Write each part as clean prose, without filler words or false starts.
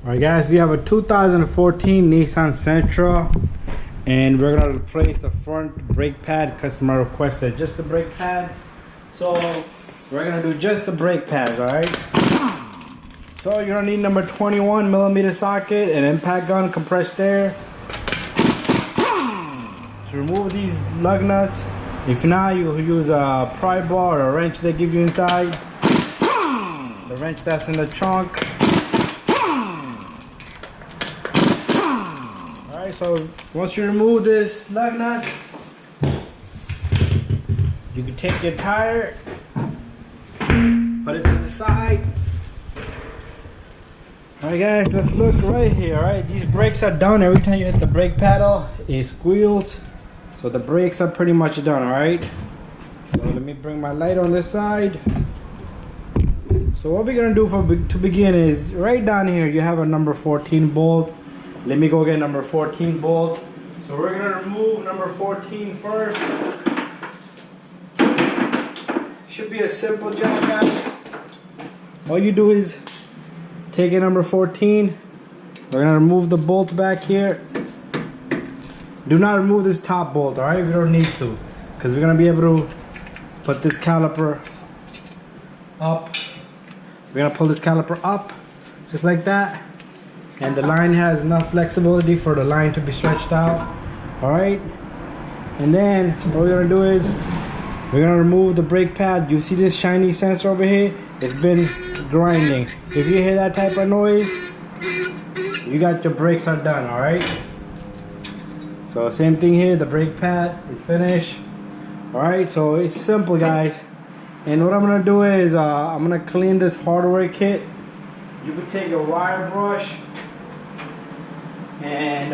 Alright guys, we have a 2014 Nissan Sentra and we're going to replace the front brake pad. Customer requested just the brake pads, so we're going to do just the brake pads. Alright, so you're going to need number 21 millimeter socket, an impact gun, compressed air. To remove these lug nuts, if not, you use a pry bar or a wrench they give you inside, the wrench that's in the trunk. Alright, so once you remove this lug nut, you can take your tire, put it to the side. Alright guys, let's look right here. Alright, these brakes are done. Every time you hit the brake pedal, it squeals. So the brakes are pretty much done. Alright, so let me bring my light on this side. So what we're gonna do to begin is right down here you have a number 14 bolt. Let me go get number 14 bolt. So we're gonna remove number 14 first. Should be a simple job, guys. All you do is take a number 14. We're gonna remove the bolt back here. Do not remove this top bolt, alright? We don't need to, because we're gonna be able to put this caliper up. We're gonna pull this caliper up just like that, and the line has enough flexibility for the line to be stretched out. Alright, and then what we're gonna do is we're gonna remove the brake pad. You see this shiny sensor over here? It's been grinding. If you hear that type of noise, you got your brakes are done. Alright, so same thing here, the brake pad is finished. Alright, so it's simple, guys. And what I'm gonna do is I'm gonna clean this hardware kit. You could take a wire brush and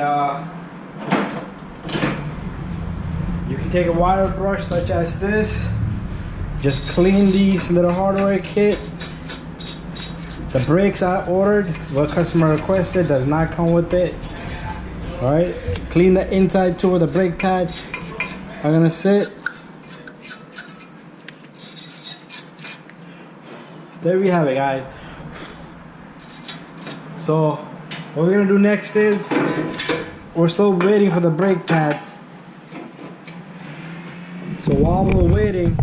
you can take a wire brush such as this. Just clean these little hardware kit. The brakes I ordered, what customer requested, does not come with it. Alright, clean the inside too where the brake pads are gonna sit. There we have it, guys. So what we're gonna do next is we're still waiting for the brake pads. So while we're waiting,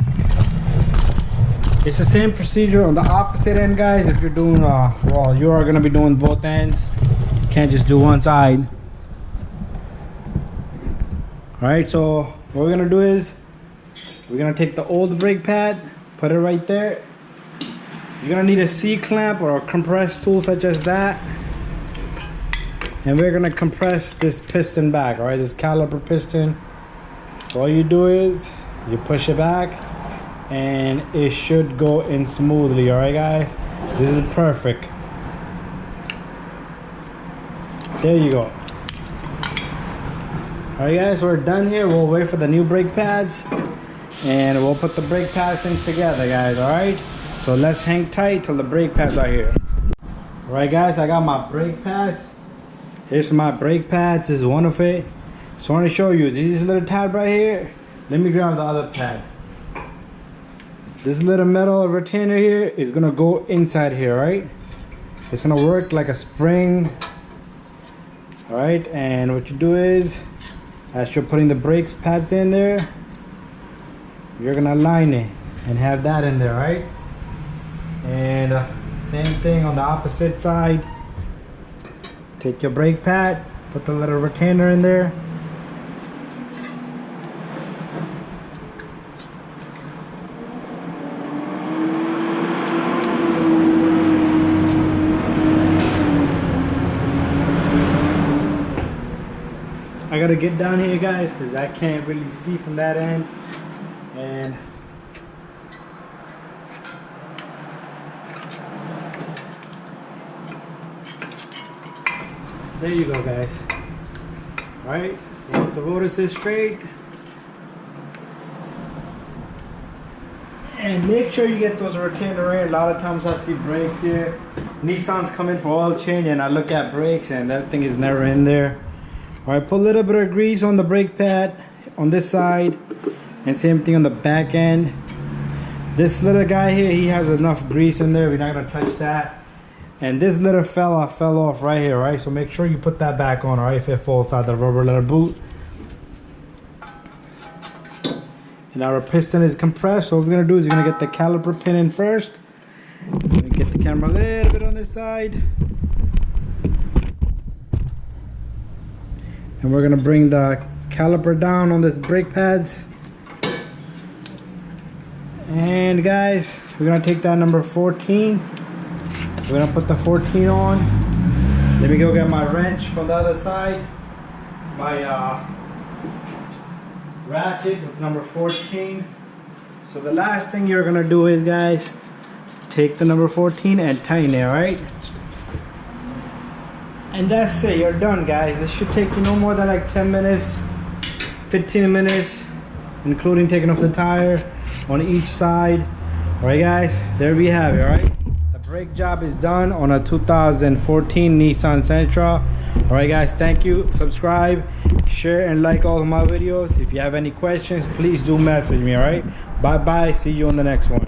it's the same procedure on the opposite end, guys. If you're doing well, you are gonna be doing both ends. You can't just do one side. Alright, so what we're gonna do is we're gonna take the old brake pad, put it right there. You're gonna need a C-clamp or a compress tool such as that, and we're gonna compress this piston back. Alright, this caliper piston. So all you do is you push it back and it should go in smoothly. Alright guys, this is perfect. There you go. Alright guys, we're done here. We'll wait for the new brake pads and we'll put the brake pads in together, guys. Alright, so let's hang tight till the brake pads are here. Alright guys, I got my brake pads. Here's my brake pads. This is one of it. So I want to show you this little tab right here. Let me grab the other pad. This little metal retainer here is gonna go inside here, right? It's gonna work like a spring. Alright, and what you do is as you're putting the brakes pads in there, you're gonna align it and have that in there, right? And same thing on the opposite side. Take your brake pad, put the little retainer in there. I gotta get down here, guys, because I can't really see from that end. And there you go, guys. Alright, so once the rotor is straight, and make sure you get those retainer in. A lot of times I see brakes here. Nissans come in for oil change and I look at brakes and that thing is never in there. Alright, put a little bit of grease on the brake pad on this side, and same thing on the back end. This little guy here, he has enough grease in there. We're not gonna touch that. And this little fella fell off right here, right? So make sure you put that back on, all right, if it falls out the rubber leather boot. And our piston is compressed, so what we're gonna do is we're gonna get the caliper pin in first. Get the camera a little bit on this side. And we're gonna bring the caliper down on this brake pads. And guys, we're gonna take that number 14. We're gonna put the 14 on. Let me go get my wrench from the other side. My ratchet with number 14. So the last thing you're gonna do is, guys, take the number 14 and tighten it, right? And that's it, you're done, guys. This should take you no more than like 10 minutes, 15 minutes, including taking off the tire on each side. All right, guys, there we have it. All right, the brake job is done on a 2014 Nissan Sentra. All right, guys, thank you. Subscribe, share, and like all of my videos. If you have any questions, please do message me. All right, bye bye, see you on the next one.